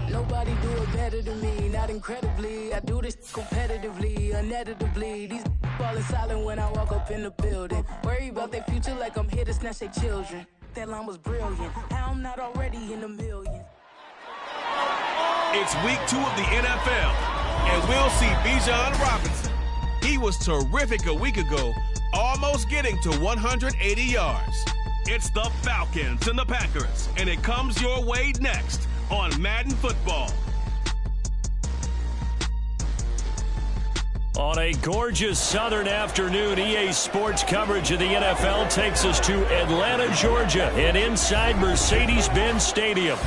Nobody do it better than me, not incredibly. I do this competitively, uneditably. These falling silent when I walk up in the building. Worry about their future like I'm here to snatch their children. That line was brilliant. How I'm not already in the millions. It's week 2 of the NFL, and we'll see Bijan Robinson. He was terrific a week ago, almost getting to 180 yards. It's the Falcons and the Packers, and it comes your way next on Madden Football. On a gorgeous southern afternoon, EA Sports coverage of the NFL takes us to Atlanta, Georgia, and inside Mercedes-Benz Stadium.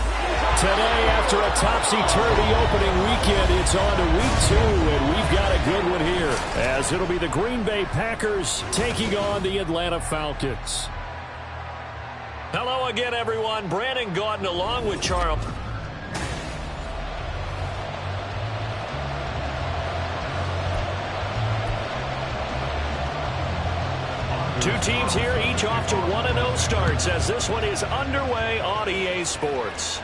Today, after a topsy-turvy opening weekend, it's on to week 2, and we've got a good one here, as it'll be the Green Bay Packers taking on the Atlanta Falcons. Hello again, everyone. Brandon Gaudin along with Charles. Two teams here, each off to 1-0 starts as this one is underway on EA Sports.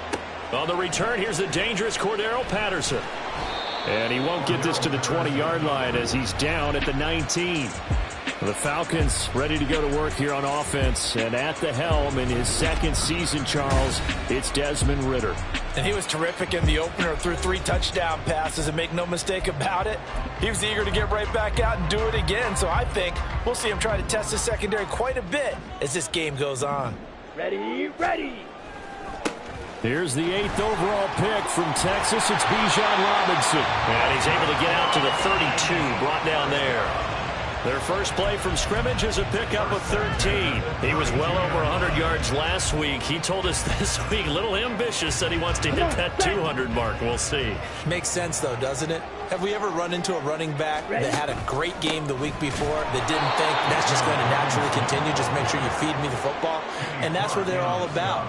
On the return, here's the dangerous Cordero Patterson. And he won't get this to the 20-yard line as he's down at the 19. The Falcons ready to go to work here on offense. And at the helm in his second season, Charles, it's Desmond Ridder. And he was terrific in the opener, threw 3 touchdown passes, and make no mistake about it, he was eager to get right back out and do it again. So I think we'll see him try to test his secondary quite a bit as this game goes on. Ready. Here's the 8th overall pick from Texas. It's Bijan Robinson. And he's able to get out to the 32, brought down there. Their first play from scrimmage is a pickup of 13. He was well over 100 yards last week. He told us this week, a little ambitious, that he wants to hit that 200 mark. We'll see. Makes sense, though, doesn't it? Have we ever run into a running back that had a great game the week before that didn't think that's just going to naturally continue? Just make sure you feed me the football. And that's what they're all about.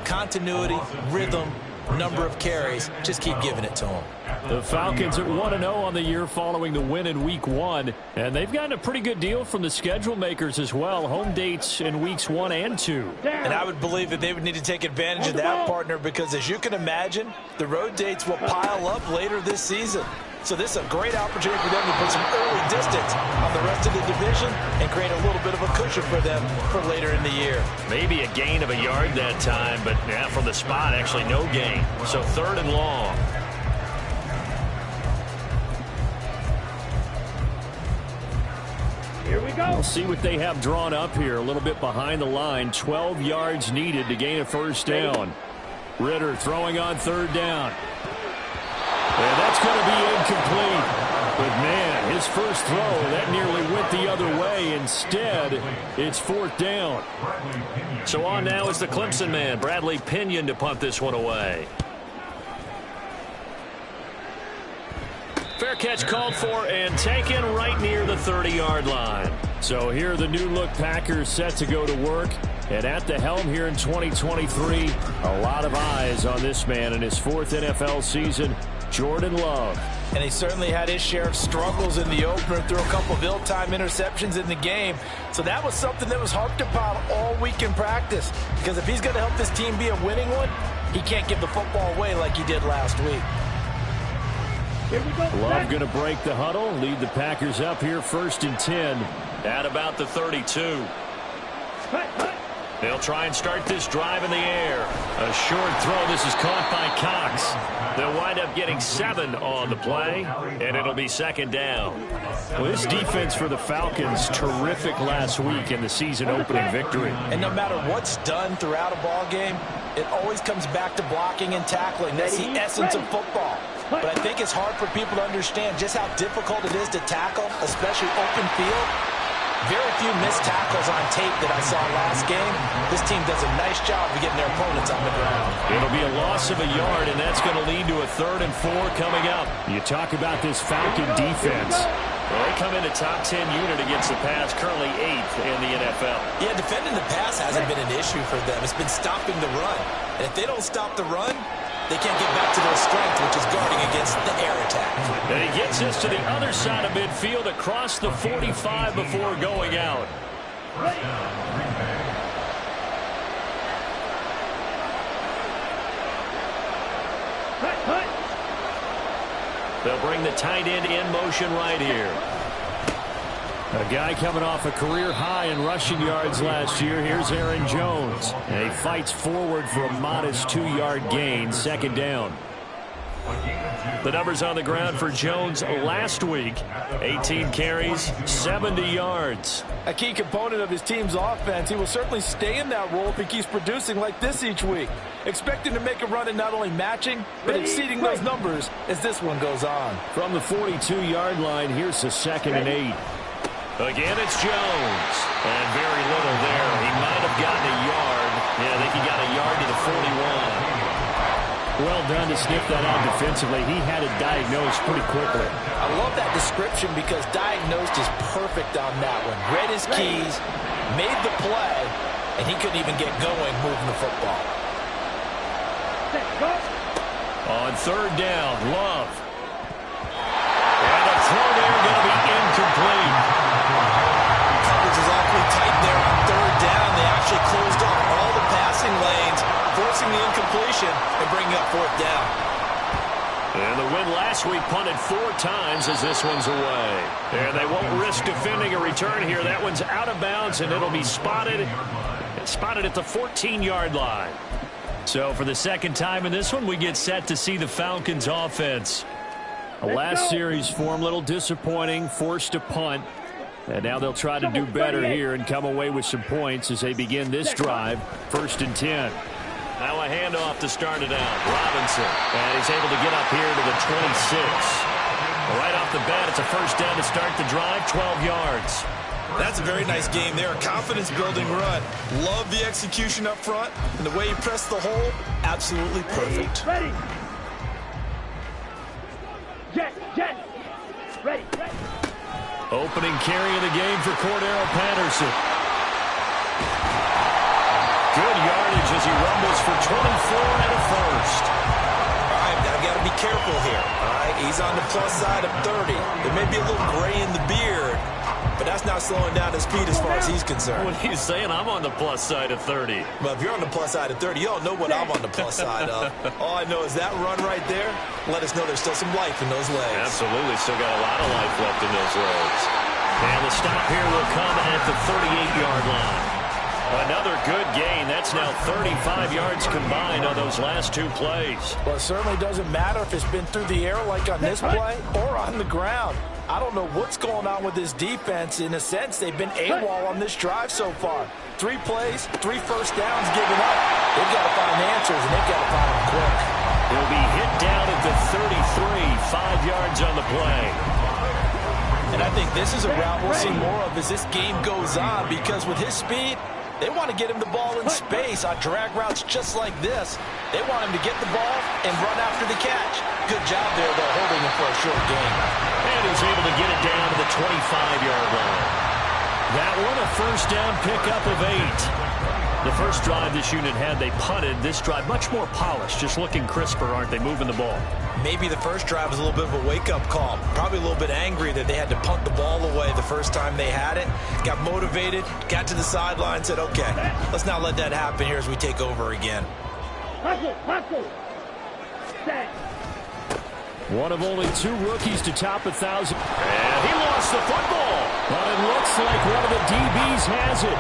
Continuity, rhythm, number of carries. Just keep giving it to them. The Falcons at 1-0 on the year following the win in Week 1. And they've gotten a pretty good deal from the schedule makers as well. Home dates in Weeks 1 and 2. And I would believe that they would need to take advantage of that, partner, because as you can imagine, the road dates will pile up later this season. So this is a great opportunity for them to put some early distance on the rest of the division and create a little bit of a cushion for them for later in the year. Maybe a gain of a yard that time, but yeah, from the spot, actually no gain. So 3rd and long. Here we go. We'll see what they have drawn up here. A little bit behind the line. 12 yards needed to gain a first down. Ridder throwing on 3rd down. And that's going to be incomplete. But, man, his first throw, that nearly went the other way. Instead, it's 4th down. So on now is the Clemson man, Bradley Pinion, to punt this one away. Fair catch called for and taken right near the 30-yard line. So here are the new-look Packers set to go to work. And at the helm here in 2023, a lot of eyes on this man in his 4th NFL season, Jordan Love. And he certainly had his share of struggles in the opener, threw a couple of ill-timed interceptions in the game. So that was something that was harped upon all week in practice. Because if he's going to help this team be a winning one, he can't give the football away like he did last week. Here we go. Love going to break the huddle, lead the Packers up here 1st and 10 at about the 32. They'll try and start this drive in the air. A short throw. This is caught by Cox. They'll wind up getting 7 on the play, and it'll be 2nd down. Well, this defense for the Falcons, terrific last week in the season opening victory. And no matter what's done throughout a ball game, it always comes back to blocking and tackling. That's the essence of football. But I think it's hard for people to understand just how difficult it is to tackle, especially open field. Very few missed tackles on tape that I saw last game. This team does a nice job of getting their opponents on the ground. It'll be a loss of a yard, and that's going to lead to a 3rd and 4 coming up. You talk about this Falcon defense. Well, they come in a top 10 unit against the pass, currently 8th in the NFL. Yeah, defending the pass hasn't been an issue for them. It's been stopping the run. And if they don't stop the run, they can't get back to their strength, which is guarding against the air attack. And he gets this to the other side of midfield across the 45 before going out. They'll bring the tight end in motion right here. A guy coming off a career high in rushing yards last year. Here's Aaron Jones. And he fights forward for a modest 2-yard gain. Second down. The numbers on the ground for Jones last week. 18 carries, 70 yards. A key component of his team's offense. He will certainly stay in that role if he keeps producing like this each week. Expecting to make a run and not only matching, but exceeding those numbers as this one goes on. From the 42-yard line, here's the 2nd and 8. Again, it's Jones. And very little there. He might have gotten a yard. Yeah, I think he got a yard to the 41. Well done to sniff that out defensively. He had it diagnosed pretty quickly. I love that description because diagnosed is perfect on that one. Read his keys, made the play, and he couldn't even get going moving the football. On 3rd down, Love. And the throw there going to be incomplete. Coverage is awfully tight there on 3rd down. They actually closed off all the passing lanes, forcing the incompletion and bringing up 4th down. And the win last week punted 4 times as this one's away. And they won't risk defending a return here. That one's out of bounds, and it'll be spotted at the 14-yard line. So for the 2nd time in this one, we get set to see the Falcons offense. The last series for them, a little disappointing, forced to punt. And now they'll try to do better here and come away with some points as they begin this drive. 1st and 10. Now a handoff to start it out. Robinson. And he's able to get up here to the 26. Right off the bat, it's a 1st down to start the drive, 12 yards. That's a very nice game there. A confidence-building run. Love the execution up front. And the way he pressed the hole, absolutely perfect. Ready. Jet. Ready. Opening carry of the game for Cordero Patterson. Good yardage as he rumbles for 24 and a 1st. All right, I've got to be careful here. All right, he's on the plus side of 30. There may be a little gray in the beard, but that's not slowing down his speed as far as he's concerned. What are you saying? I'm on the plus side of 30. Well, if you're on the plus side of 30, you don't know what I'm on the plus side of. All I know is that run right there, let us know there's still some life in those legs. Absolutely, still got a lot of life left in those legs. And the stop here will come at the 38-yard line. Another good gain. That's now 35 yards combined on those last 2 plays. Well, it certainly doesn't matter if it's been through the air like on this play or on the ground. I don't know what's going on with this defense. In a sense, they've been AWOL on this drive so far. 3 plays, 3 first downs given up. They've got to find answers, and they've got to find them quick. He'll be hit down at the 33, 5 yards on the play. And I think this is a route we'll see more of as this game goes on, because with his speed, they want to get him the ball in space on drag routes just like this. They want him to get the ball and run after the catch. Good job there, though, holding him for a short gain. And he's able to get it down to the 25-yard line. That one, a 1st down pickup of 8. The first drive this unit had, they punted. This drive, much more polished, just looking crisper, aren't they, moving the ball? Maybe the first drive was a little bit of a wake-up call. Probably a little bit angry that they had to punt the ball away the first time they had it. Got motivated, got to the sideline, said, okay, let's not let that happen here as we take over again. Hustle. Set. One of only 2 rookies to top 1,000. And he lost the football. But it looks like one of the DBs has it.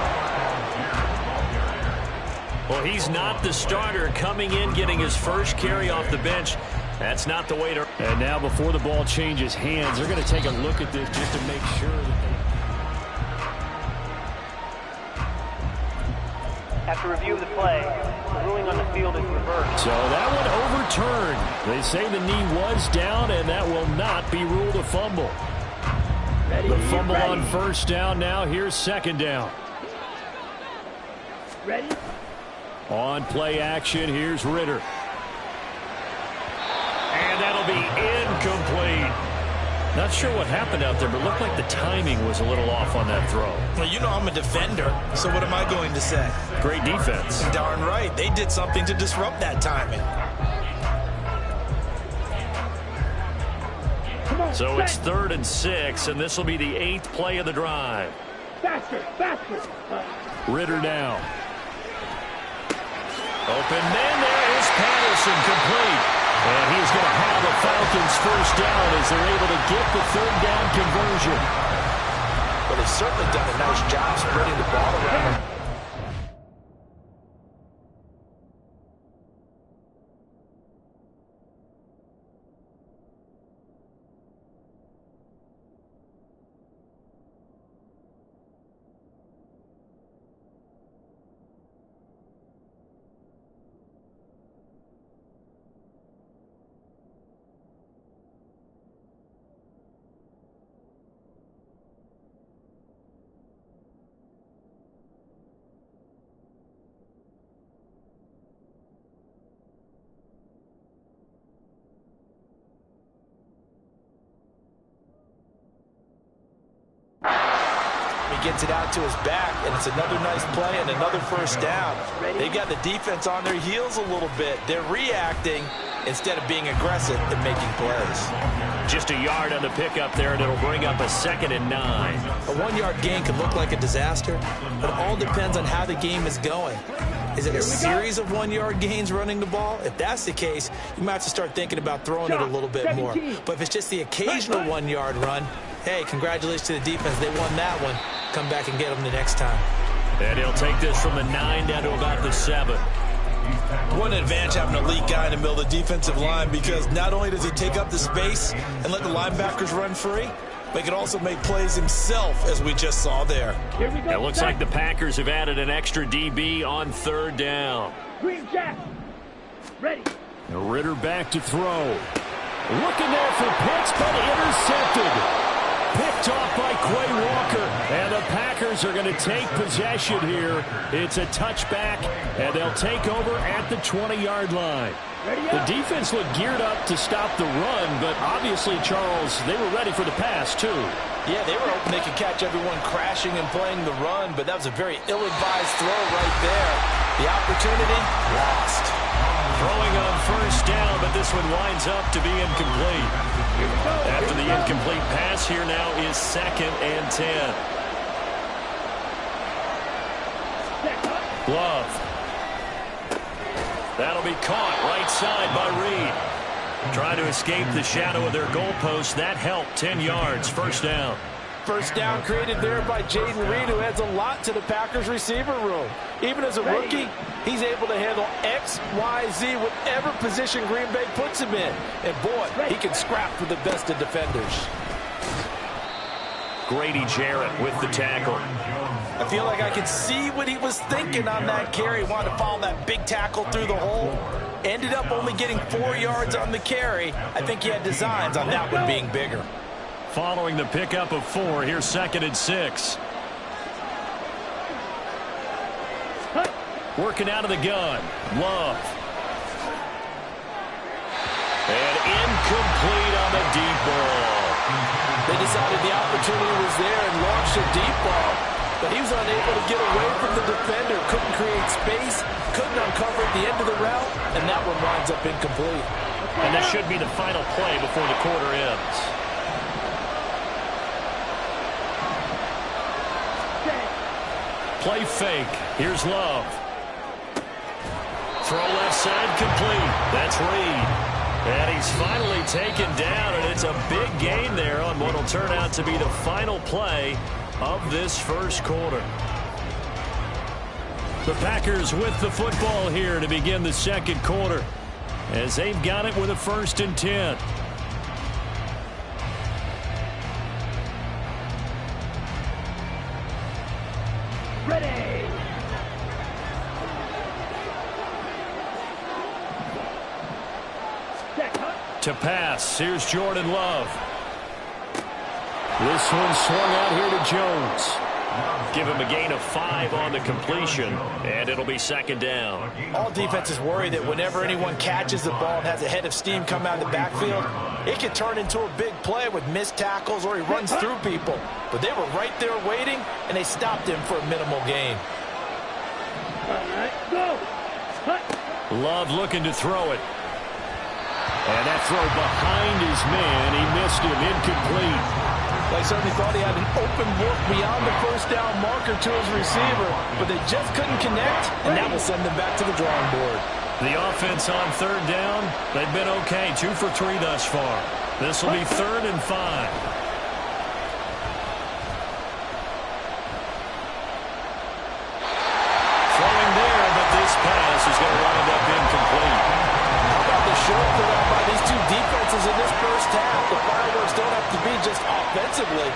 Well, he's not the starter coming in, getting his first carry off the bench. That's not the way to... And now before the ball changes hands, they're going to take a look at this just to make sure that they... After review of the play, the ruling on the field is reversed. So that one overturned. They say the knee was down, and that will not be ruled a fumble. The fumble on 1st down. Now here's 2nd down. Ready? On play action, here's Ritter. And that'll be incomplete. Not sure what happened out there, but looked like the timing was a little off on that throw. Well, you know I'm a defender, so what am I going to say? Great defense. Darn right. They did something to disrupt that timing. So it's 3rd and 6, and this will be the 8th play of the drive. Faster, faster. Ritter now. Open man, there is Patterson, complete. And he's going to have the Falcons first down as they're able to get the third down conversion. But they've certainly done a nice job spreading the ball around. He gets it out to his back, and it's another nice play and another first down. They've got the defense on their heels a little bit. They're reacting instead of being aggressive and making plays. Just a yard on the pickup there, and it'll bring up a 2nd and 9. A 1-yard gain could look like a disaster, but it all depends on how the game is going. Is it a series of 1-yard gains running the ball? If that's the case, you might have to start thinking about throwing it a little bit more. But if it's just the occasional 1-yard run, hey, congratulations to the defense. They won that one. Come back and get them the next time. And he'll take this from the 9 down to about the 7. What an advantage having an elite guy in the middle of the defensive line, because not only does he take up the space and let the linebackers run free, but he can also make plays himself, as we just saw there. Here we go. It looks like the Packers have added an extra DB on 3rd down. Green Jack. Ready. Ritter back to throw. Looking there for Pitts, but intercepted. Picked off by Quay Walker, and the Packers are going to take possession here. It's a touchback, and they'll take over at the 20-yard line. The defense looked geared up to stop the run, but obviously, Charles, they were ready for the pass, too. Yeah, they were hoping they could catch everyone crashing and playing the run, but that was a very ill-advised throw right there. The opportunity lost. Throwing on first down, but this one winds up to be incomplete. After the incomplete pass, here now is 2nd and 10. Love. That'll be caught right side by Reed. Trying to escape the shadow of their goalpost. That helped. 10 yards, first down. First down created there by Jaden Reed, who adds a lot to the Packers receiver room. Even as a rookie, he's able to handle X, Y, Z, whatever position Green Bay puts him in. And boy, he can scrap with the best of defenders. Grady Jarrett with the tackle. I feel like I could see what he was thinking on that carry. Wanted to follow that big tackle through the hole. Ended up only getting 4 yards on the carry. I think he had designs on that one being bigger. Following the pickup of 4, here's 2nd and 6. Working out of the gun. Love. And incomplete on the deep ball. They decided the opportunity was there and launched a deep ball, but he was unable to get away from the defender. Couldn't create space, couldn't uncover at the end of the route, and that one winds up incomplete. And this should be the final play before the quarter ends. Play fake. Here's Love. Throw left side complete. That's Reed. And he's finally taken down, and it's a big gain there on what will turn out to be the final play of this first quarter. The Packers with the football here to begin the second quarter, as they've got it with a 1st and 10. Ready. To pass, here's Jordan Love. This one swung out here to Jones. Give him a gain of 5 on the completion, and it'll be 2nd down. All defenses worry that whenever anyone catches the ball and has a head of steam come out of the backfield, it can turn into a big play with missed tackles or he runs through people. But they were right there waiting, and they stopped him for a minimal gain. All right, go. Love looking to throw it. And that throw behind his man, he missed him, incomplete. Well, he certainly thought he had an open look beyond the first down marker to his receiver, but they just couldn't connect, and that will send them back to the drawing board. The offense on third down, they've been okay. 2 for 3 thus far. This will be 3rd and 5. Is going to wind up incomplete. How about the short put out by these two defenses in this first half? The fireworks don't have to be just offensively.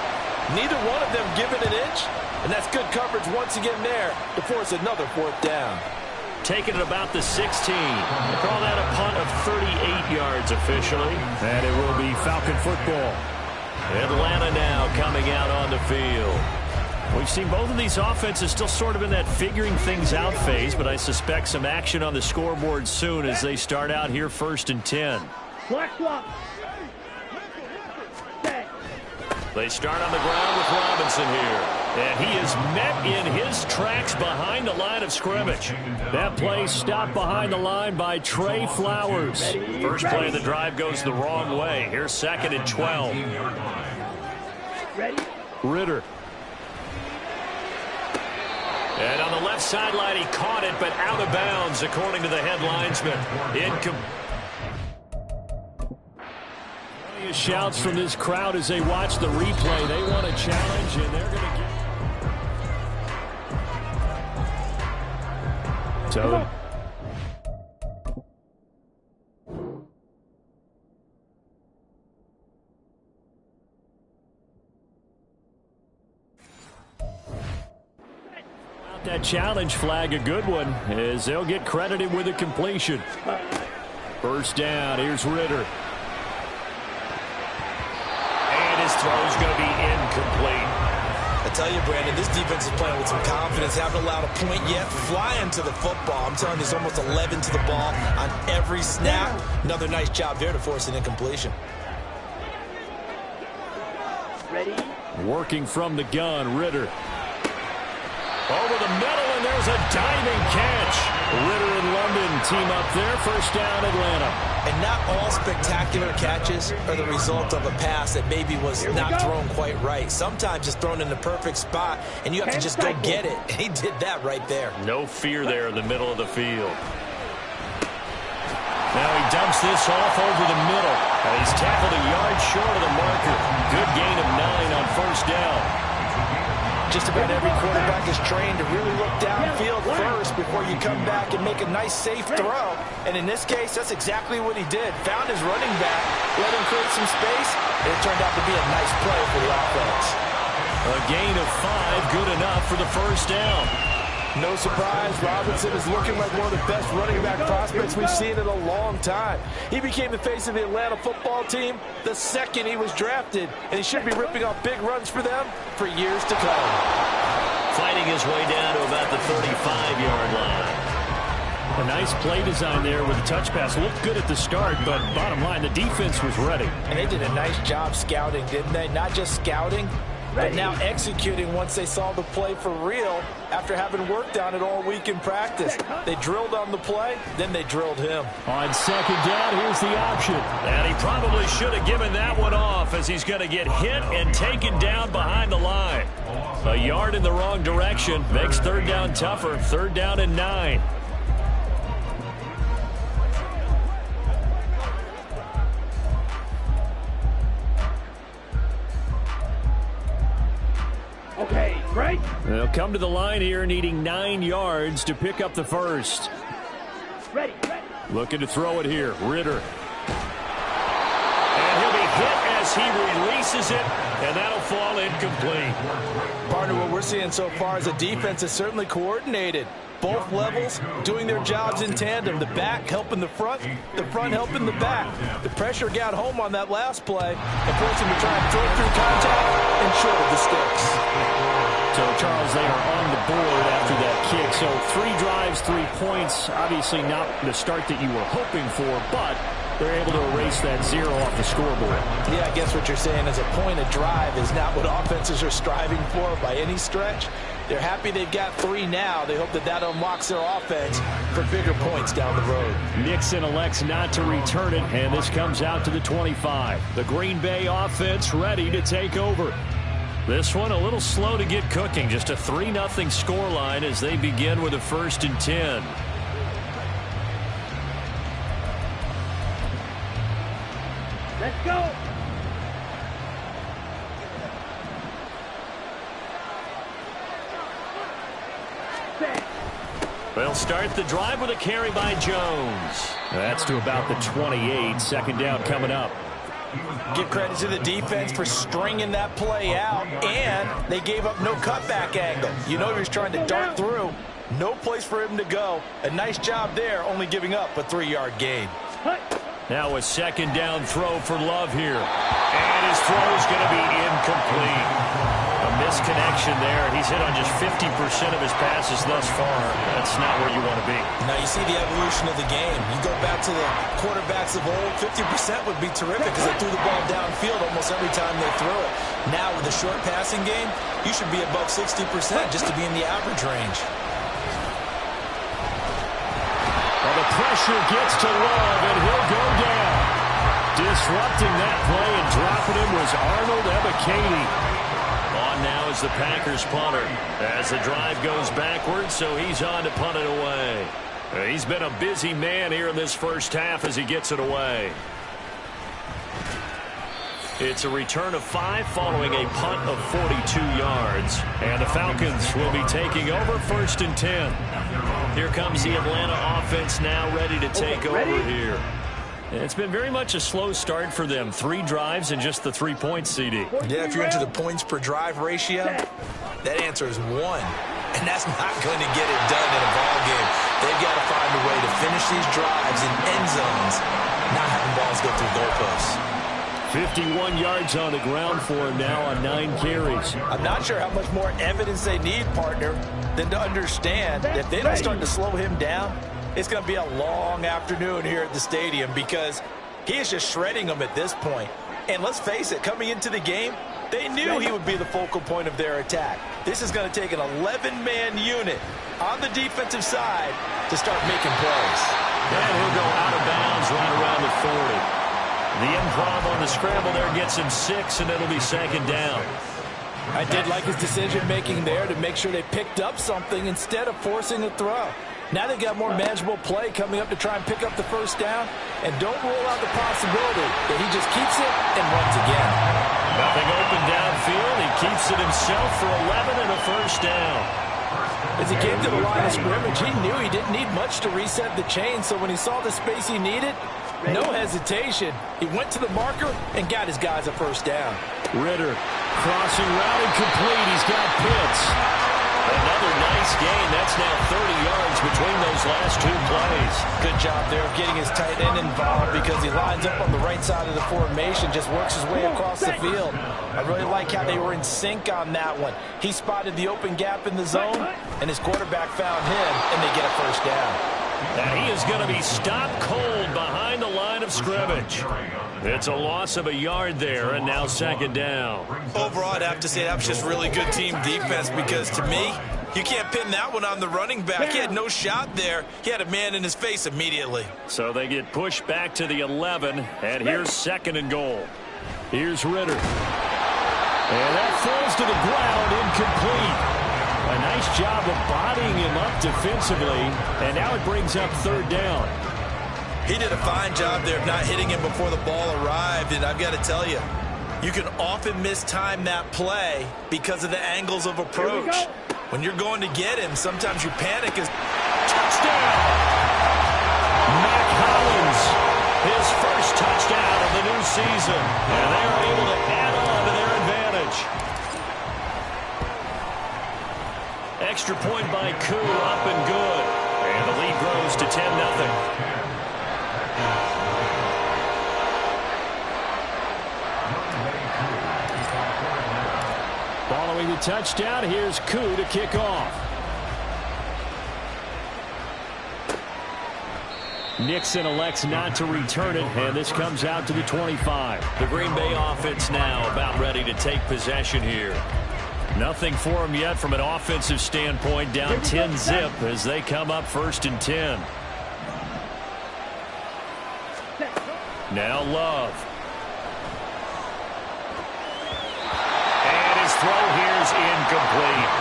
Neither one of them given an inch, and that's good coverage once again there to force another 4th down. Taking it about the 16. They call that a punt of 38 yards officially. And it will be Falcon football. Atlanta now coming out on the field. We've seen both of these offenses still sort of in that figuring things out phase, but I suspect some action on the scoreboard soon as they start out here 1st and 10. Black swap. They start on the ground with Robinson here. And he is met in his tracks behind the line of scrimmage. That play stopped behind the line by Trey Flowers. First play of the drive goes the wrong way. Here's 2nd and 12. Ready? Ritter. And on the left sideline, he caught it, but out of bounds, according to the head linesman. Shouts from this crowd as they watch the replay. They want a challenge, and they're going to get... So... That challenge flag, a good one, as they'll get credited with a completion. First down, here's Ritter. And his throw's going to be incomplete. I tell you, Brandon, this defense is playing with some confidence. Haven't allowed a point yet. Flying to the football. I'm telling you, there's almost 11 to the ball on every snap. Another nice job there to force an incompletion. Ready? Working from the gun, Ritter. Over the middle, and there's a diving catch. Ritter and London team up there. First down, Atlanta. And not all spectacular catches are the result of a pass that maybe was not thrown quite right. Sometimes it's thrown in the perfect spot, and you have to just go get it. And he did that right there. No fear there in the middle of the field. Now he dumps this off over the middle. And he's tackled a yard short of the marker. Good gain of 9 on first down. Just about every quarterback is trained to really look downfield first before you come back and make a nice, safe throw. And in this case, that's exactly what he did. Found his running back, let him create some space, and it turned out to be a nice play for the offense. A gain of 5, good enough for the first down. No surprise, Robinson is looking like one of the best running back prospects we've seen in a long time. He became the face of the Atlanta football team the second he was drafted, and he should be ripping off big runs for them for years to come. Fighting his way down to about the 35-yard line. A nice play design there with a touch pass. Looked good at the start, but bottom line, the defense was ready. And they did a nice job scouting, didn't they? Not just scouting, but now executing once they saw the play for real after having worked on it all week in practice. They drilled on the play, then they drilled him. On second down, here's the option. And he probably should have given that one off as he's going to get hit and taken down behind the line. A yard in the wrong direction makes third down tougher. Third down and 9. Okay, great. They'll come to the line here needing 9 yards to pick up the first. Ready. Looking to throw it here. Ritter. And he'll be hit as he releases it, and that'll fall incomplete. Partner, what we're seeing so far is a defense is certainly coordinated. Both levels doing their jobs in tandem. The back helping the front helping the back. The pressure got home on that last play and forced him to try and throw through contact and short of the sticks. So, Charles, they are on the board after that kick. So 3 drives, 3 points. Obviously not the start that you were hoping for, but they're able to erase that 0 off the scoreboard. Yeah, I guess what you're saying is a point of drive is not what offenses are striving for by any stretch. They're happy they've got 3 now. They hope that that unlocks their offense for bigger points down the road. Nixon elects not to return it, and this comes out to the 25. The Green Bay offense ready to take over. This one a little slow to get cooking. Just a 3-0 scoreline as they begin with a 1st and 10. Let's go. They'll start the drive with a carry by Jones. That's to about the 28. 2nd down coming up. Give credit to the defense for stringing that play out, and they gave up no cutback angle. You know he was trying to dart through. No place for him to go. A nice job there, only giving up a 3-yard gain. Now a 2nd down throw for Love here. And his throw is going to be incomplete. A misconnection there. He's hit on just 50% of his passes thus far. That's not where you want to be. Now you see the evolution of the game. You go back to the quarterbacks of old, 50% would be terrific because they threw the ball downfield almost every time they threw it. Now with the short passing game, you should be above 60% just to be in the average range. Well, the pressure gets to Love, and he'll go down. Disrupting that play and dropping him was Arnold Ebiketie. On now is the Packers punter as the drive goes backwards, so he's on to punt it away. He's been a busy man here in this first half as he gets it away. It's a return of 5 following a punt of 42 yards. And the Falcons will be taking over 1st and 10. Here comes the Atlanta offense now ready to take over here. It's been very much a slow start for them. 3 drives and just the 3 points, CD. Yeah, if you're into the points per drive ratio, that answer is 1. And that's not going to get it done in a ball game. They've got to find a way to finish these drives in end zones, not having balls go through goalposts. 51 yards on the ground for him now on 9 carries. I'm not sure how much more evidence they need, partner, than to understand that if they don't start to slow him down, it's going to be a long afternoon here at the stadium because he is just shredding them at this point. And let's face it, coming into the game, they knew he would be the focal point of their attack. This is going to take an 11-man unit on the defensive side to start making plays. And he'll go out of bounds right around the 40. The improv on the scramble there gets him 6, and it'll be 2nd down. I did like his decision-making there to make sure they picked up something instead of forcing a throw. Now they've got more manageable play coming up to try and pick up the 1st down. And don't rule out the possibility that he just keeps it and runs again. Nothing open downfield. He keeps it himself for 11 and a 1st down. As he came to the line of scrimmage, he knew he didn't need much to reset the chain. So when he saw the space he needed, no hesitation. He went to the marker and got his guys a 1st down. Ritter, crossing route and complete. He's got Pitts. Another nice gain. That's now 30 yards between those last 2 plays. Good job there of getting his tight end involved because he lines up on the right side of the formation, just works his way across the field. I really like how they were in sync on that one. He spotted the open gap in the zone, and his quarterback found him, and they get a 1st down. And he is going to be stopped cold behind the line of scrimmage. It's a loss of a yard there, and now 2nd down. Overall, I'd have to say that was just really good team defense because, to me, you can't pin that one on the running back. He had no shot there. He had a man in his face immediately. So they get pushed back to the 11, and here's 2nd and goal. Here's Ritter. And that falls to the ground, incomplete. A nice job of bodying him up defensively, and now it brings up 3rd down. He did a fine job there of not hitting him before the ball arrived, and I've got to tell you, you can often mistime that play because of the angles of approach. When you're going to get him, sometimes you panic. Touchdown! Mac Hollins, his first touchdown of the new season, and they are able to add on to their advantage. Extra point by Koo, up and good. And the lead grows to 10-0. Following the touchdown, here's Koo to kick off. Nixon elects not to return it, and this comes out to the 25. The Green Bay offense now about ready to take possession here. Nothing for them yet from an offensive standpoint. Down 10-zip as they come up 1st and 10. Now Love. And his throw here is incomplete.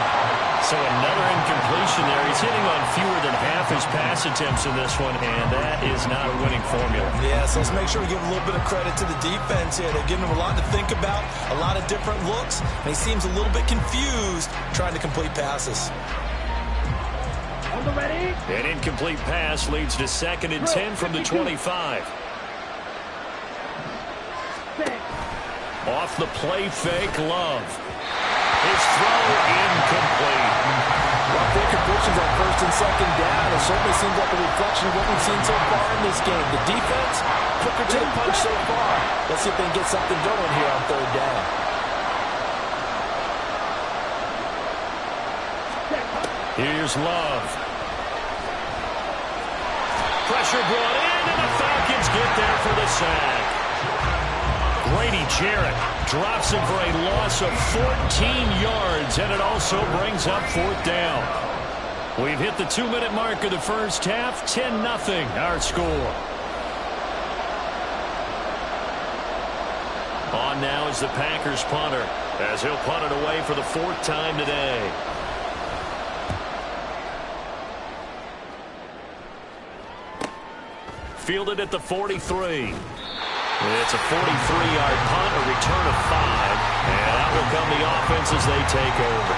So another incompletion there. He's hitting on fewer than half his pass attempts in this one, and that is not a winning formula. Yeah, so let's make sure we give a little bit of credit to the defense here. They're giving him a lot to think about, a lot of different looks, and he seems a little bit confused trying to complete passes. On the ready. An incomplete pass leads to 2nd and 10 from the 25. Off the play fake, Love. His throw incomplete. Rough incompletions on 1st and 2nd down. It certainly seems like a reflection of what we've seen so far in this game. The defense, quicker to the punch so far. Let's see if they can get something going here on 3rd down. Here's Love. Pressure brought in, and the Falcons get there for the sack. Grady Jarrett drops him for a loss of 14 yards, and it also brings up 4th down. We've hit the 2-minute mark of the first half. 10-0 our score. On now is the Packers punter, as he'll punt it away for the 4th time today. Fielded at the 43. It's a 43-yard punt, a return of 5, and out will come the offense as they take over.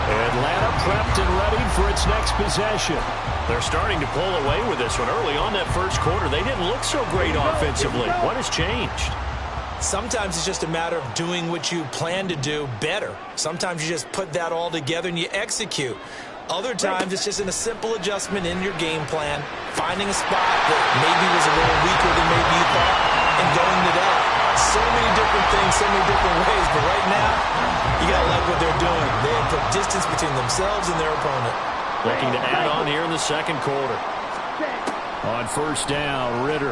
Atlanta prepped and ready for its next possession. They're starting to pull away with this one. Early on that first quarter, they didn't look so great offensively. What has changed? Sometimes it's just a matter of doing what you plan to do better. Sometimes you just put that all together and you execute. Other times, it's just in a simple adjustment in your game plan, finding a spot that maybe was a little weaker than maybe you thought, and going to that. So many different things, so many different ways, but right now, you got to like what they're doing. They have put distance between themselves and their opponent. Looking to add on here in the 2nd quarter. On 1st down, Ritter.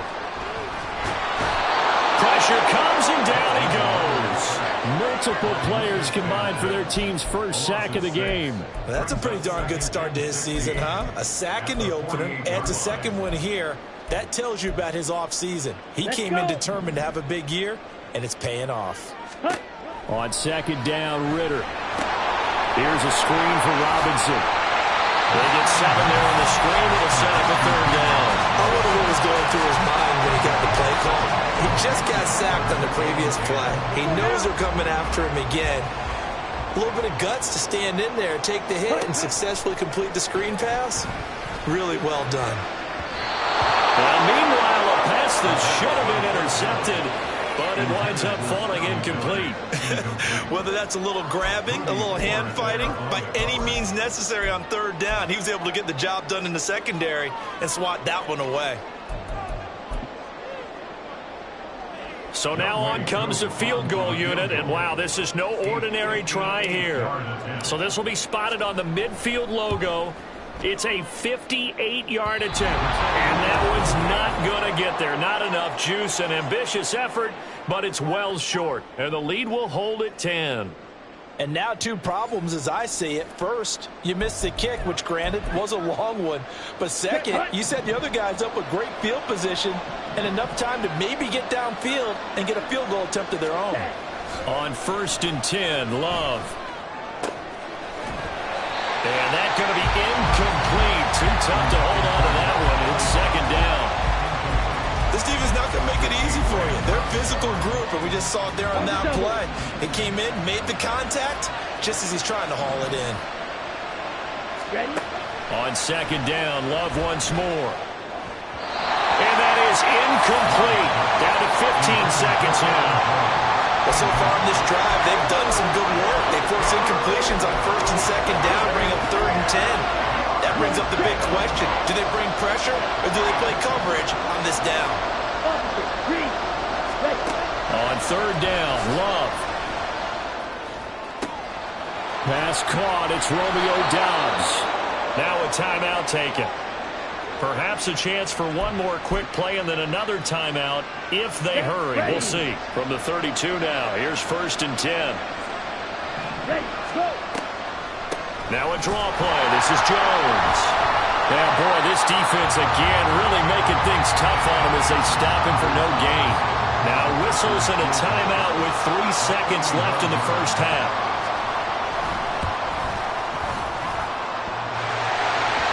Pressure comes, and down he goes. Multiple players combined for their team's 1st sack of the game. That's a pretty darn good start to his season, huh? A sack in the opener, adds a 2nd one here. That tells you about his offseason. He came in determined to have a big year, and it's paying off. On 2nd down, Ritter. Here's a screen for Robinson. They get 7 there on the screen. It'll set up a 3rd down. I wonder what was going through his mind when he got the play call. He just got sacked on the previous play. He knows they're coming after him again. A little bit of guts to stand in there, take the hit, and successfully complete the screen pass. Really well done. Well, meanwhile, a pass that should have been intercepted, but it winds up falling incomplete. Whether that's a little grabbing, a little hand fighting, by any means necessary on 3rd down, he was able to get the job done in the secondary and swat that one away. So now on comes the field goal unit, and wow, this is no ordinary try here. So this will be spotted on the midfield logo. It's a 58-yard attempt, and that one's not going to get there. Not enough juice, an ambitious effort, but it's well short, and the lead will hold at 10. And now 2 problems as I see it. First, you missed the kick, which granted was a long one. But second, you set the other guys up with great field position and enough time to maybe get downfield and get a field goal attempt of their own. On 1st and 10, Love. And that's going to be incomplete. Too tough to hold on to that one. It's 2nd down. This defense not going to make it easy for you. They're a physical group, and we just saw it there on that play. He came in, made the contact, just as he's trying to haul it in. Ready? On 2nd down, Love once more. And that is incomplete. Down to 15 seconds now. Well, so far in this drive, they've done some good work. They force incompletions on 1st and 2nd down, bring up 3rd and 10. That brings up the big question. Do they bring pressure or do they play coverage on this down? On 3rd down, Love. Pass caught. It's Romeo Doubs. Now a timeout taken. Perhaps a chance for one more quick play and then another timeout if they hurry. We'll see. From the 32 now, here's 1st and 10. Ready, go. Now a draw play. This is Jones. Yeah, boy, this defense again really making things tough on him as they stop him for no gain. Now whistles and a timeout with 3 seconds left in the first half.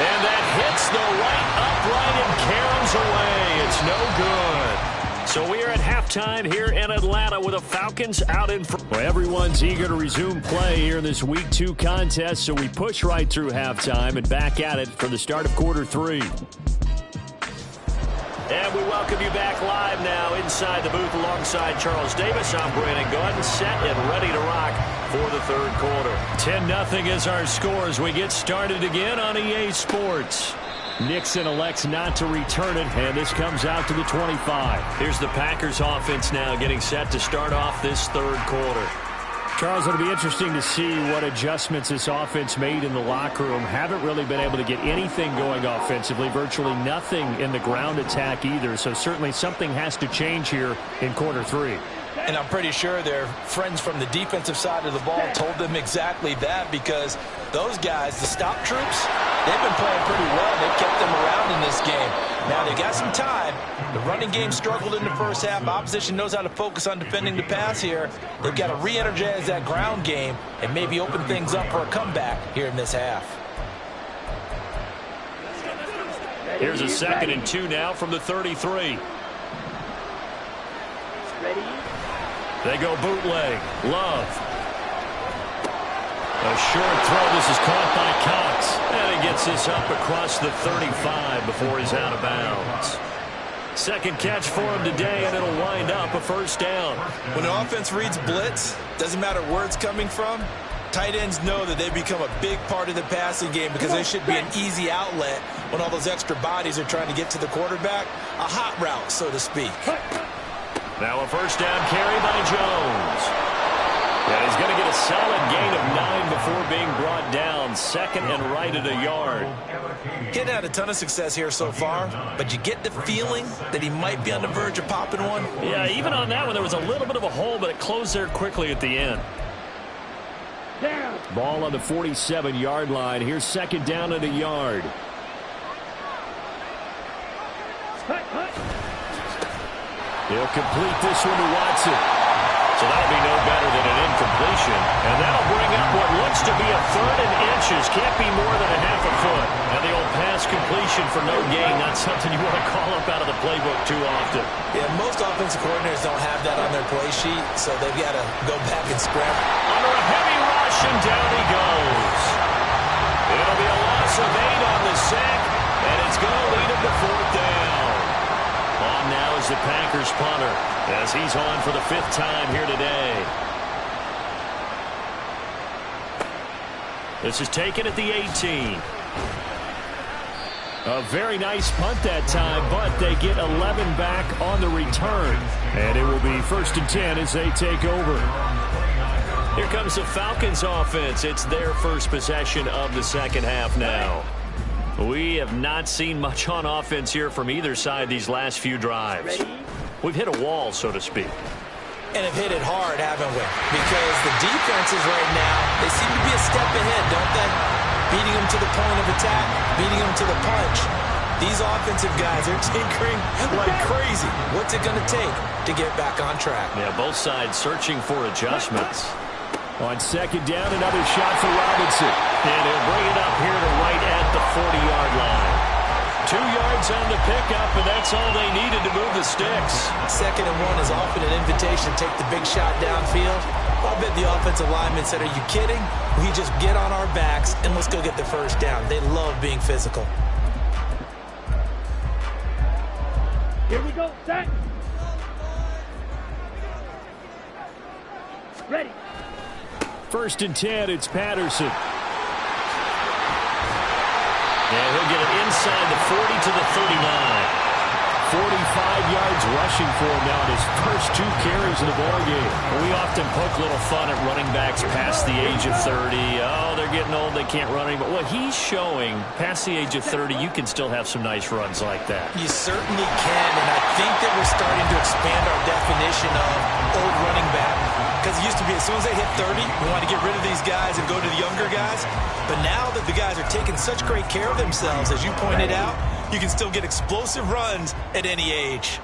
And that hits the right upright and caroms away. It's no good. So we are at halftime here in Atlanta with the Falcons out in front. Well, everyone's eager to resume play here in this Week 2 contest, so we push right through halftime and back at it for the start of quarter 3. And we welcome you back live now inside the booth alongside Charles Davis. I'm Brandon Gordon, set and ready to rock for the third quarter. 10-0 is our score as we get started again on EA Sports. Nixon elects not to return it, and this comes out to the 25. Here's the Packers offense now getting set to start off this third quarter. Charles, it'll be interesting to see what adjustments this offense made in the locker room. Haven't really been able to get anything going offensively, virtually nothing in the ground attack either, so certainly something has to change here in quarter 3. And I'm pretty sure their friends from the defensive side of the ball told them exactly that, because those guys, the stop troops, they've been playing pretty well. They've kept them around in this game. Now they got some time. The running game struggled in the first half. Opposition knows how to focus on defending the pass here. They've got to re-energize that ground game and maybe open things up for a comeback here in this half. Here's a 2nd and 2 now from the 33. Ready? They go bootleg. Love. A short throw. This is caught by Cox. And he gets this up across the 35 before he's out of bounds. Second catch for him today, and it'll wind up a first down. When the offense reads blitz, doesn't matter where it's coming from, tight ends know that they become a big part of the passing game because they should be an easy outlet when all those extra bodies are trying to get to the quarterback. A hot route, so to speak. Now a first down carry by Jones. Yeah, he's going to get a solid gain of 9 before being brought down. 2nd and right at a yard. He hadn't had a ton of success here so far, but you get the feeling that he might be on the verge of popping one. Yeah, even on that one, there was a little bit of a hole, but it closed there quickly at the end. Down. Ball on the 47-yard line. Here's 2nd down at a yard. He'll complete this one to Watson. So that'll be no better than an incompletion. And that'll bring up what looks to be a 3rd and inches. Can't be more than a half a foot. And the old pass completion for no gain. Not something you want to call up out of the playbook too often. Yeah, most offensive coordinators don't have that on their play sheet, so they've got to go back and scramble. Under a heavy rush, and down he goes. It'll be a loss of 8 on the sack, and it's going to lead him to 4th down. On now is the Packers punter as he's on for the 5th time here today. This is taken at the 18. A very nice punt that time, but they get 11 back on the return. And it will be 1st and 10 as they take over. Here comes the Falcons offense. It's their first possession of the second half now. We have not seen much on offense here from either side these last few drives. We've hit a wall, so to speak. And have hit it hard, haven't we? Because the defenses right now, they seem to be a step ahead, don't they? Beating them to the point of attack, beating them to the punch. These offensive guys are tinkering like crazy. What's it going to take to get back on track? Yeah, both sides searching for adjustments. On 2nd down, another shot for Robinson. And he'll bring it up here to right at the 40-yard line. 2 yards on the pickup, and that's all they needed to move the sticks. 2nd and 1 is often an invitation to take the big shot downfield. I'll bet the offensive lineman said, are you kidding? We just get on our backs and let's go get the first down. They love being physical. Here we go. Set. Ready. 1st and 10, it's Patterson. And he'll get it inside the 40 to the 39. 45 yards rushing for him now in his first 2 carries of the ballgame. We often poke a little fun at running backs past the age of 30. Oh, they're getting old, they can't run anymore. What he's showing, past the age of 30, you can still have some nice runs like that. You certainly can, and I think that we're starting to expand our definition of old running back. because it used to be as soon as they hit 30, we want to get rid of these guys and go to the younger guys. But now that the guys are taking such great care of themselves, as you pointed out, you can still get explosive runs at any age.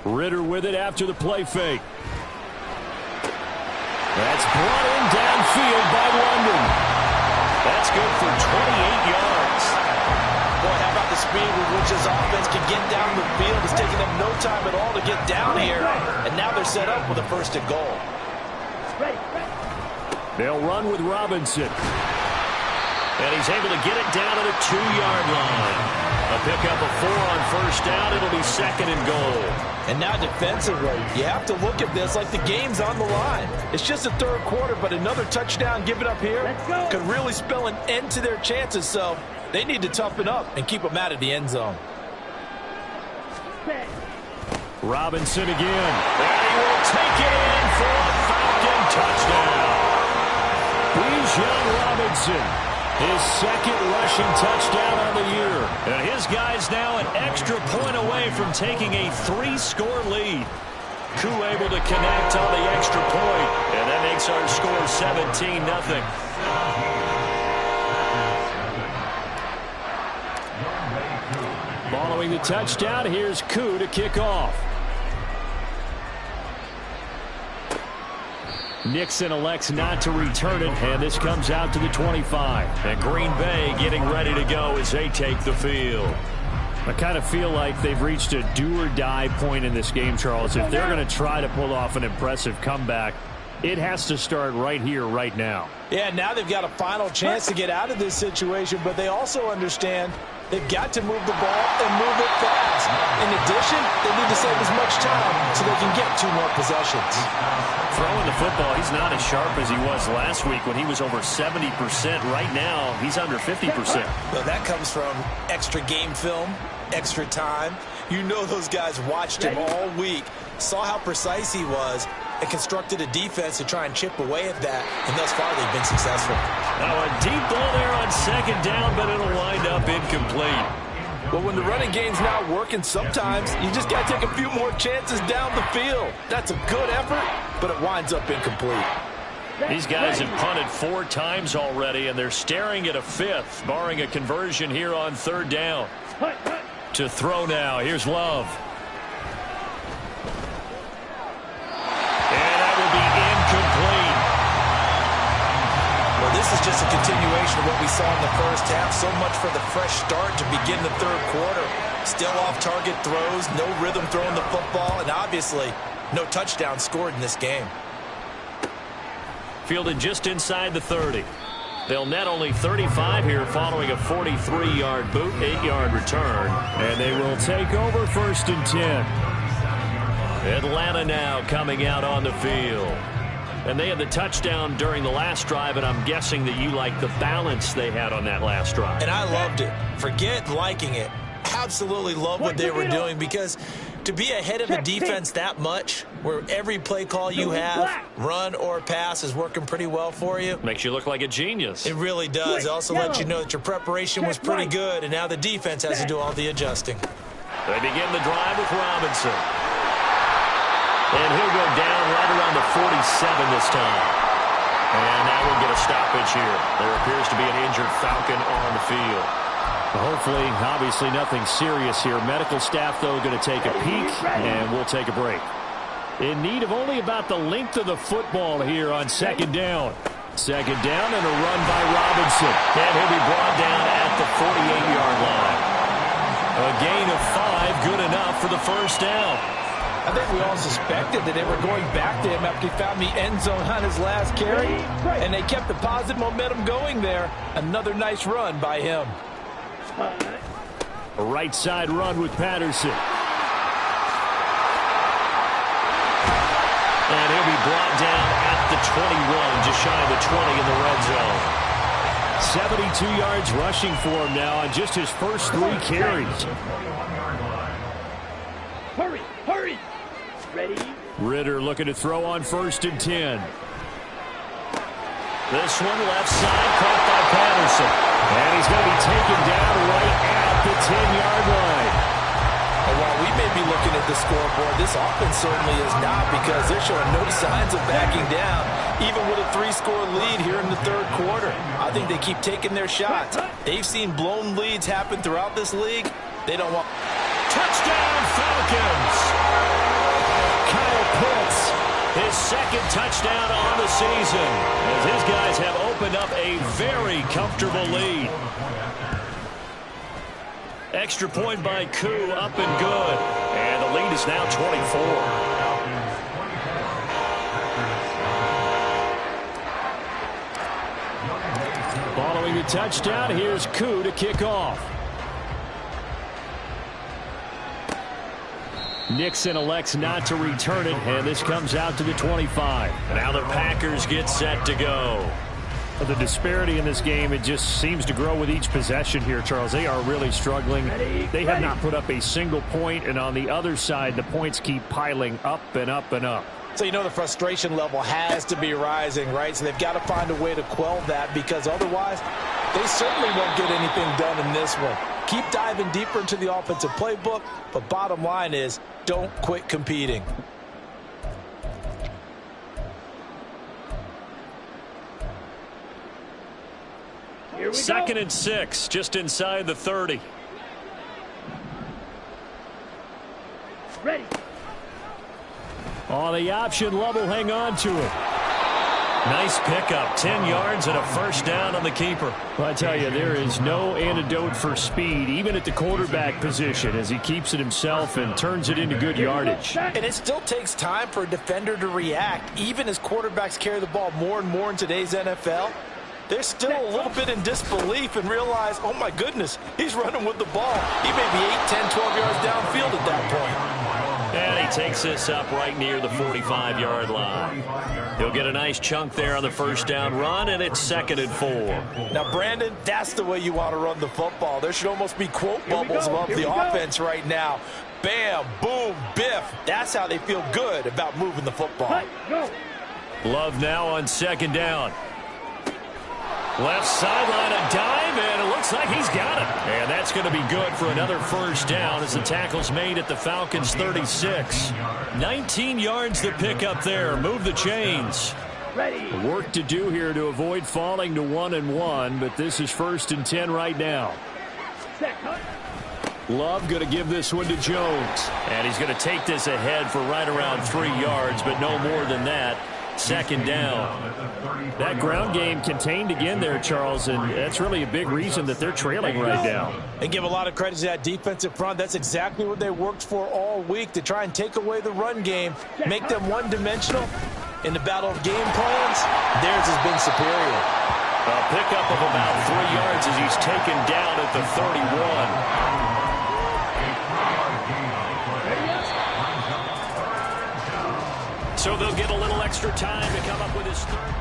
Ritter with it after the play fake. That's brought in downfield by London. That's good for 28 yards. Boy, how about the speed with which this offense can get down the field? It's taking them no time at all to get down here. And now they're set up with a first and goal. They'll run with Robinson. And he's able to get it down to the 2-yard line. A pickup of 4 on first down. It'll be second and goal. And now defensively, you have to look at this like the game's on the line. It's just the third quarter, but another touchdown given up here could really spell an end to their chances. So they need to toughen up and keep them out of the end zone. Robinson again. And he will take it in for a Falcon touchdown. Bijan Robinson, his second rushing touchdown on the year. And his guy's now an extra point away from taking a 3-score lead. Koo able to connect on the extra point. And that makes our score 17-0. Following the touchdown, here's Koo to kick off. Nixon elects not to return it, and this comes out to the 25. And Green Bay getting ready to go as they take the field. I kind of feel like they've reached a do-or-die point in this game, Charles. If they're going to try to pull off an impressive comeback, it has to start right here, right now. Yeah, now they've got a final chance to get out of this situation, but they also understand they've got to move the ball and move it fast. In addition, they need to save as much time so they can get 2 more possessions. Throwing the football, he's not as sharp as he was last week when he was over 70%. Right now, he's under 50%. Well, that comes from extra game film, extra time. You know those guys watched him all week, saw how precise he was, and constructed a defense to try and chip away at that, and thus far they've been successful. Now a deep ball there on second down, but it'll wind up incomplete. Well, when the running game's not working, sometimes you just got to take a few more chances down the field. That's a good effort, but it winds up incomplete. These guys have punted 4 times already, and they're staring at a 5th, barring a conversion here on third down. To throw now, here's Love. And that will be incomplete. Well, this is just a continuation of what we saw in the first half. So much for the fresh start to begin the third quarter. Still off-target throws, no rhythm throwing the football, and obviously no touchdown scored in this game. Fielded just inside the 30. They'll net only 35 here following a 43-yard boot, 8-yard return. And they will take over first and 10. Atlanta now coming out on the field. And they had the touchdown during the last drive, and I'm guessing that you like the balance they had on that last drive. And I loved it. Forget liking it. Absolutely love what they were doing, because to be ahead of a defense that much, where every play call you have, run or pass, is working pretty well for you. Makes you look like a genius. It really does. It also lets you know that your preparation was pretty good, and now the defense has to do all the adjusting. They begin the drive with Robinson. And he'll go down right around the 47 this time. And now we'll get a stoppage here. There appears to be an injured Falcon on the field. Hopefully, obviously nothing serious here. Medical staff, though, going to take a peek, and we'll take a break. In need of only about the length of the football here on second down. Second down and a run by Robinson. And he'll be brought down at the 48-yard line. A gain of 5, good enough for the first down. I think we all suspected that they were going back to him after he found the end zone on his last carry, and they kept the positive momentum going there. Another nice run by him. A right side run with Patterson. And he'll be brought down at the 21, just shy of the 20 in the red zone. 72 yards rushing for him now on just his first 3 carries. Hurry, hurry. Ready? Ritter looking to throw on first and 10. This one left side, caught by Patterson. And he's going to be taken down right at the 10-yard line. A while we may be looking at the scoreboard, this offense certainly is not, because they're showing no signs of backing down, even with a 3-score lead here in the third quarter. I think they keep taking their shots. They've seen blown leads happen throughout this league. They don't want... Touchdown, Falcons! Kyle Pitts, his second touchdown on the season, as his guys have opened up a very comfortable lead. Extra point by Koo, up and good. And the lead is now 24. Following the touchdown, here's Koo to kick off. Nixon elects not to return it, and this comes out to the 25. Now the Packers get set to go. The disparity in this game, it just seems to grow with each possession here, Charles. They are really struggling. They have not put up a single point, and on the other side, the points keep piling up and up and up. So you know the frustration level has to be rising, right? So they've got to find a way to quell that, because otherwise they certainly won't get anything done in this one. Keep diving deeper into the offensive playbook, but bottom line is don't quit competing. Second and 6, just inside the 30. Ready. On the option, Love will hang on to it. Nice pickup, 10 yards and a first down on the keeper. Well, I tell you, there is no antidote for speed, even at the quarterback position, as he keeps it himself and turns it into good yardage. And it still takes time for a defender to react, even as quarterbacks carry the ball more and more in today's NFL. They're still a little bit in disbelief and realize, oh my goodness, he's running with the ball. He may be 8, 10, 12 yards downfield at that point. And he takes this up right near the 45-yard line. He'll get a nice chunk there on the first down run, and it's 2nd and 4. Now, Brandon, that's the way you want to run the football. There should almost be quote bubbles above the offense right now. Bam, boom, biff. That's how they feel good about moving the football. Love now on 2nd down. Left sideline, a dive, and it looks like he's got it. And that's going to be good for another first down as the tackle's made at the Falcons' 36. 19 yards to pick up there. Move the chains. Ready. Work to do here to avoid falling to 1-1, but this is 1st and 10 right now. Love going to give this one to Jones. And he's going to take this ahead for right around 3 yards, but no more than that. 2nd down. That ground game contained again there, Charles, and that's really a big reason that they're trailing right now. And give a lot of credit to that defensive front. That's exactly what they worked for all week, to try and take away the run game, make them one-dimensional. In the battle of game plans, theirs has been superior. A pickup of about 3 yards as he's taken down at the 31. So they'll get a little extra time to come up with his third.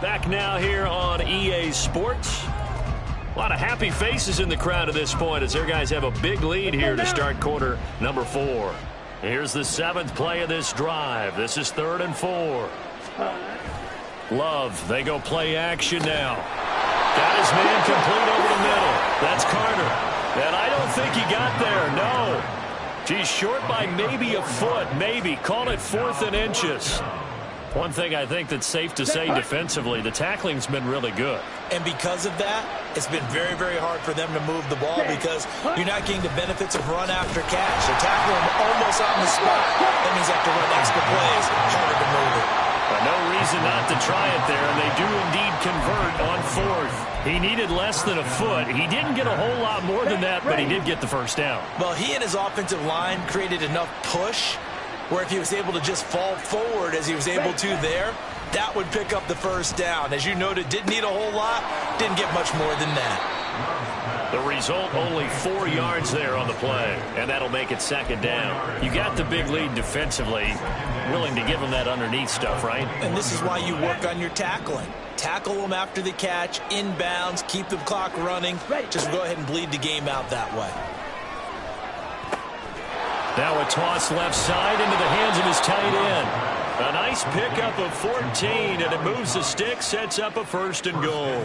Back now here on EA Sports. A lot of happy faces in the crowd at this point as their guys have a big lead here to start quarter number 4. Here's the 7th play of this drive. This is 3rd and 4. Love, they go play action now. Got his man complete over the middle. That's Carter. And I don't think he got there, no. He's short by maybe a foot, maybe. Call it 4th and inches. One thing I think that's safe to say defensively, the tackling's been really good. And because of that, it's been very, very hard for them to move the ball, because you're not getting the benefits of run after catch. They're tackling them almost on the spot. That means they have to run extra plays, harder to move it. But no reason not to try it there, and they do indeed convert on 4th. He needed less than a foot. He didn't get a whole lot more than that, but he did get the first down. Well, he and his offensive line created enough push where if he was able to just fall forward as he was able to there, that would pick up the first down. As you noted, didn't need a whole lot, didn't get much more than that. The result, only 4 yards there on the play, and that'll make it 2nd down. You got the big lead defensively, willing to give them that underneath stuff, right? And this is why you work on your tackling. Tackle them after the catch, inbounds, keep the clock running. Just go ahead and bleed the game out that way. Now a toss left side into the hands of his tight end. A nice pickup of 14, and it moves the stick, sets up a 1st and goal.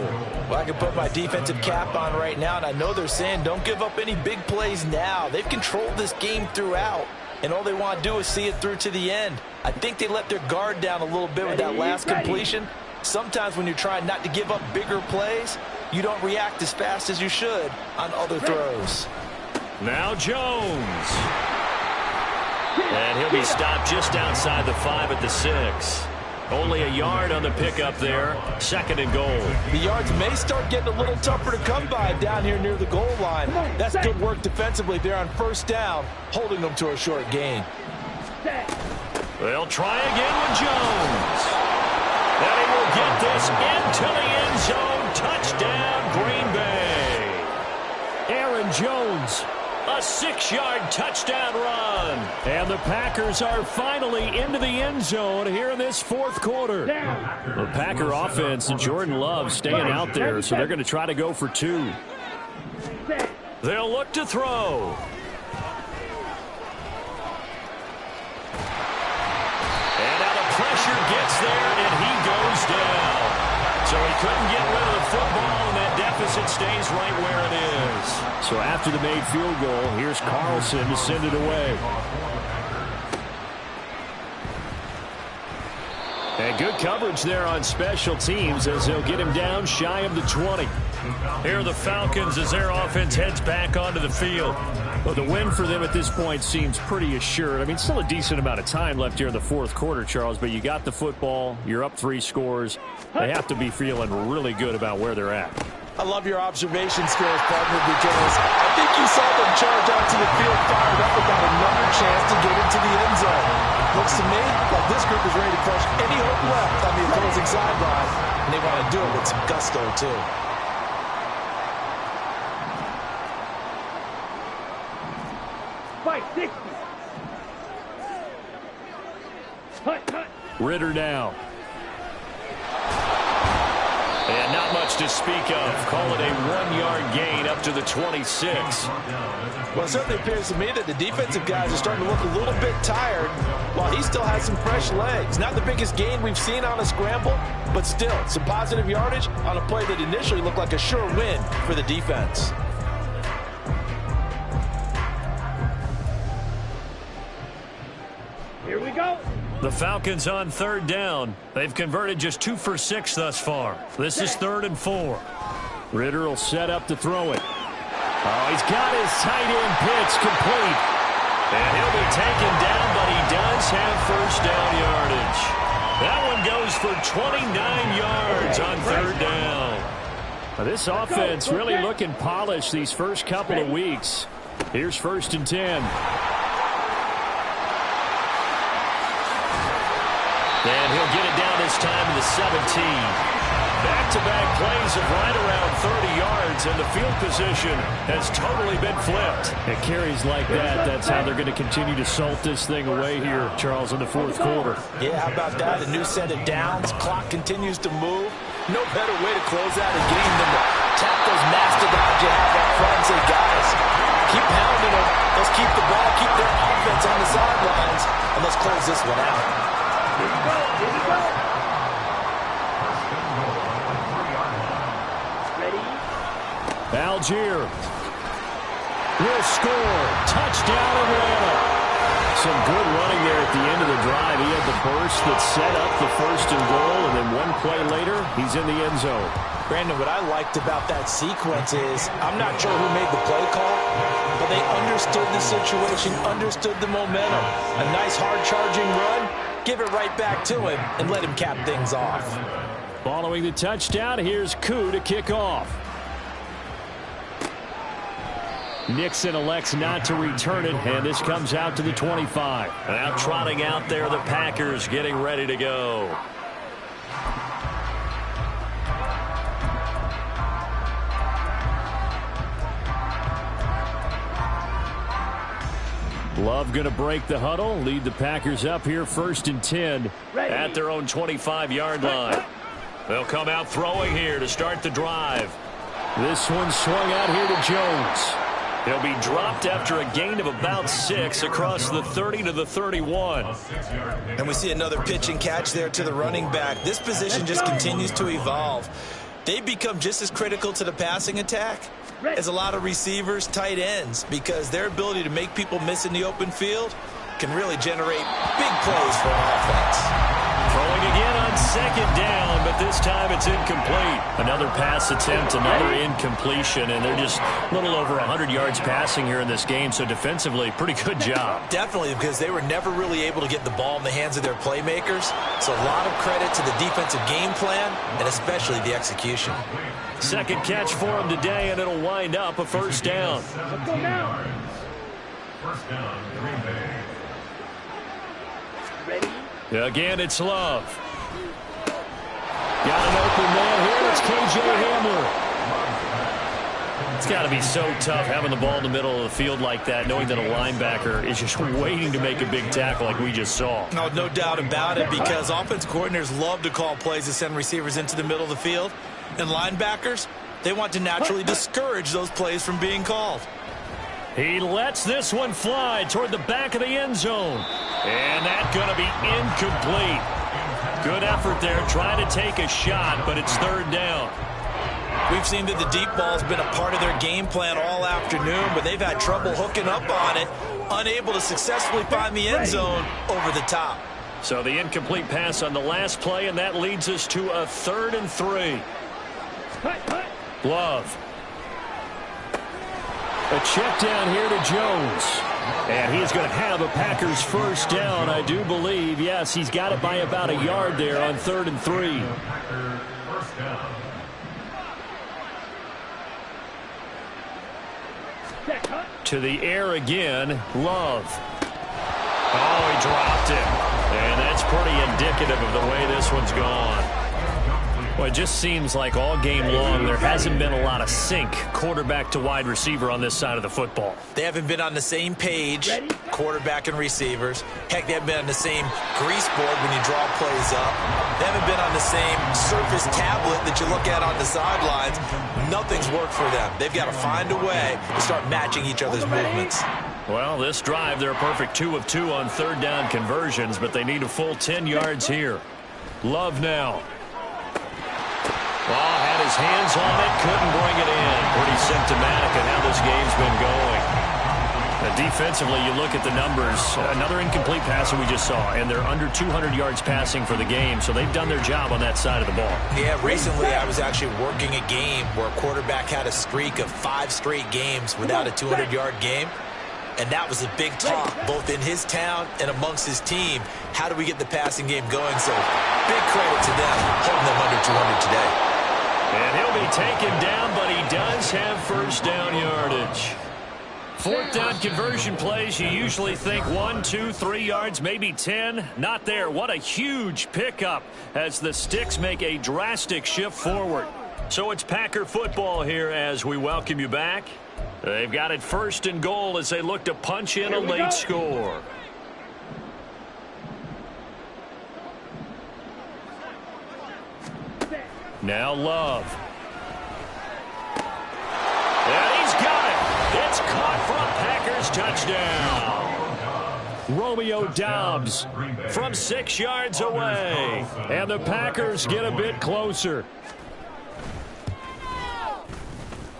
Well, I can put my defensive cap on right now, and I know they're saying don't give up any big plays now. They've controlled this game throughout, and all they want to do is see it through to the end. I think they let their guard down a little bit with that last completion. Sometimes when you're trying not to give up bigger plays, you don't react as fast as you should on other throws. Now Jones. And he'll be stopped just outside the 5 at the 6. Only a yard on the pickup there. 2nd and goal. The yards may start getting a little tougher to come by down here near the goal line. That's good work defensively there on 1st down, holding them to a short gain. They'll try again with Jones. And he will get this into the end zone. Touchdown, Green Bay. Aaron Jones. A 6-yard touchdown run. And the Packers are finally into the end zone here in this 4th quarter. The Packer offense and Jordan Love staying out there, so they're going to try to go for 2. They'll look to throw. And now the pressure gets there, and he goes down. So he couldn't get rid of the football, and that deficit stays right where it is. So after the made field goal, here's Carlson to send it away. And good coverage there on special teams as they'll get him down shy of the 20. Here are the Falcons as their offense heads back onto the field. Well, the win for them at this point seems pretty assured. I mean, still a decent amount of time left here in the 4th quarter, Charles, but you got the football, you're up 3 scores. They have to be feeling really good about where they're at. I love your observation skills, partner, because I think you saw them charge out to the field, fired up about another chance to get into the end zone. Looks to me like this group is ready to crush any hope left on the opposing sideline, and they want to do it with some gusto, too. Ritter now. And not much to speak of. Call it a 1-yard gain up to the 26. Well, it certainly appears to me that the defensive guys are starting to look a little bit tired while he still has some fresh legs. Not the biggest gain we've seen on a scramble, but still some positive yardage on a play that initially looked like a sure win for the defense. Here we go. The Falcons on 3rd down. They've converted just 2 for 6 thus far. This is 3rd and 4. Ritter will set up to throw it. Oh, he's got his tight end pitch complete. And he'll be taken down, but he does have 1st down yardage. That one goes for 29 yards on 3rd down. Now, this offense really looking polished these first couple of weeks. Here's 1st and 10. And he'll get it down this time to the 17. Back-to-back plays of right around 30 yards, and the field position has totally been flipped. It carries like that. That's how they're going to continue to salt this thing away here, Charles, in the 4th quarter. Yeah, how about that? A new set of downs. Clock continues to move. No better way to close out a game than to tap those mastodons you have up front and say, guys, keep pounding them. Let's keep the ball, keep their offense on the sidelines, and let's close this one out. Here we go. Here we go. Ready? Algier will score. Touchdown, Atlanta. Some good running there at the end of the drive. He had the burst that set up the 1st and goal, and then one play later, he's in the end zone. Brandon, what I liked about that sequence is I'm not sure who made the play call, but they understood the situation, understood the momentum. A nice hard-charging run. Give it right back to him and let him cap things off. Following the touchdown, here's Koo to kick off. Nixon elects not to return it, and this comes out to the 25. Now trotting out there, the Packers getting ready to go. Love going to break the huddle, lead the Packers up here 1st and 10 at their own 25-yard line. They'll come out throwing here to start the drive. This one swung out here to Jones. He'll be dropped after a gain of about 6 across the 30 to the 31. And we see another pitch and catch there to the running back. This position just continues to evolve. They become just as critical to the passing attack as a lot of receivers, tight ends, because their ability to make people miss in the open field can really generate big plays for an offense. Throwing again on 2nd down, but this time it's incomplete. Another pass attempt, another incompletion, and they're just a little over 100 yards passing here in this game, so defensively, pretty good job. Definitely, because they were never really able to get the ball in the hands of their playmakers, so a lot of credit to the defensive game plan and especially the execution. Second catch for him today, and it'll wind up a 1st down. Let's go now. 1st down, Green Bay. Ready? Again, it's Love. Got an open man here. It's K.J. Hamler. It's got to be so tough having the ball in the middle of the field like that, knowing that a linebacker is just waiting to make a big tackle like we just saw. No doubt about it, because offense coordinators love to call plays to send receivers into the middle of the field. And linebackers, they want to naturally discourage those plays from being called. He lets this one fly toward the back of the end zone. And that's going to be incomplete. Good effort there, trying to take a shot, but it's 3rd down. We've seen that the deep ball's been a part of their game plan all afternoon, but they've had trouble hooking up on it, unable to successfully find the end zone over the top. So the incomplete pass on the last play, and that leads us to a 3rd and 3. Love. A check down here to Jones. And he's going to have a Packers 1st down, I do believe. Yes, he's got it by about a yard there on 3rd and 3. To the air again, Love. Oh, he dropped it. And that's pretty indicative of the way this one's gone. Well, it just seems like all game long there hasn't been a lot of sync quarterback to wide receiver on this side of the football. They haven't been on the same page, quarterback and receivers. Heck, they haven't been on the same grease board when you draw plays up. They haven't been on the same surface tablet that you look at on the sidelines. Nothing's worked for them. They've got to find a way to start matching each other's movements. Well, this drive, they're a perfect 2 of 2 on 3rd down conversions, but they need a full 10 yards here. Love now. Well, had his hands on it, couldn't bring it in. Pretty symptomatic of how this game's been going. Now, defensively, you look at the numbers. Another incomplete pass that we just saw, and they're under 200 yards passing for the game, so they've done their job on that side of the ball. Yeah, recently I was actually working a game where a quarterback had a streak of 5 straight games without a 200-yard game. And that was a big talk, both in his town and amongst his team. How do we get the passing game going? So big credit to them, holding them under 200 today. And he'll be taken down, but he does have 1st down yardage. 4th down conversion plays, you usually think 1, 2, 3 yards, maybe 10. Not there. What a huge pickup as the Sticks make a drastic shift forward. So it's Packer football here as we welcome you back. They've got it 1st and goal as they look to punch in a late score. Now Love. And he's got it. It's caught for a Packers touchdown. Romeo Doubs from 6 yards away. And the Packers get a bit closer.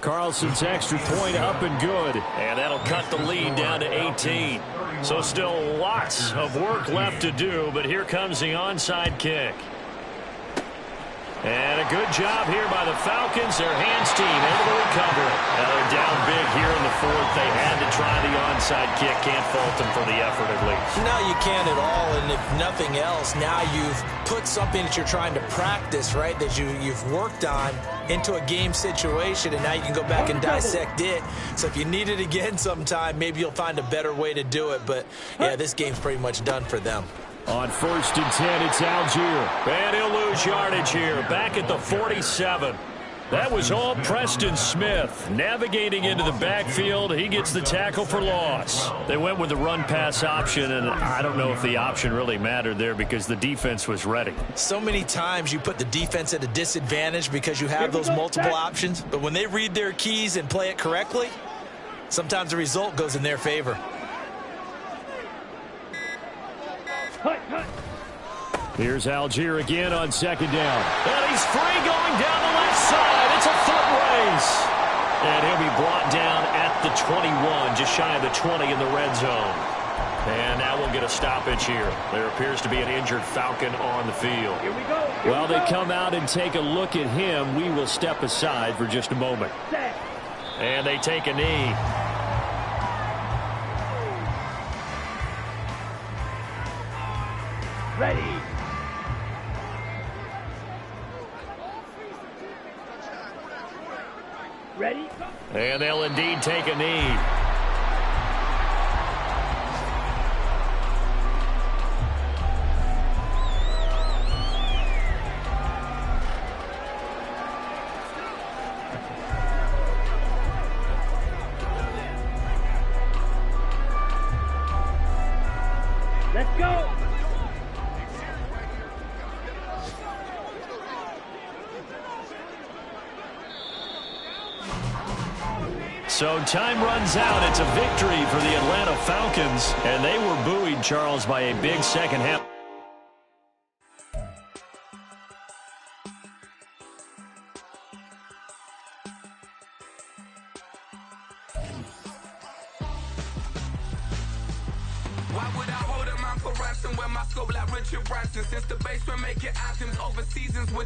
Carlson's extra point up and good. And that'll cut the lead down to 18. So still lots of work left to do, but here comes the onside kick. And a good job here by the Falcons. Their hands team able to recover it. Now they're down big here in the 4th. They had to try the onside kick. Can't fault them for the effort at least. No, you can't at all. And if nothing else, now you've put something that you're trying to practice, right, that you've worked on into a game situation, and now you can go back and dissect it. So if you need it again sometime, maybe you'll find a better way to do it. But, yeah, this game's pretty much done for them. On 1st and 10, it's Algier. And he'll lose yardage here, back at the 47. That was all Preston Smith. Navigating into the backfield, he gets the tackle for loss. They went with the run-pass option, and I don't know if the option really mattered there because the defense was ready. So many times you put the defense at a disadvantage because you have those multiple options, but when they read their keys and play it correctly, Sometimes the result goes in their favor. Here's Algier again on second down. And he's free going down the left side. It's a foot race. And he'll be brought down at the 21, just shy of the 20 in the red zone. And that will get a stoppage here. There appears to be an injured Falcon on the field. Here we go. While they come out and take a look at him, we will step aside for just a moment. And they take a knee. Ready. Ready. And they'll indeed take a knee. Let's go. So time runs out. It's a victory for the Atlanta Falcons. And they were buoyed, Charles, by a big second half. Why would I hold a man for ransom when my scope like Richard Branson? Since the basement making anthems over seasons with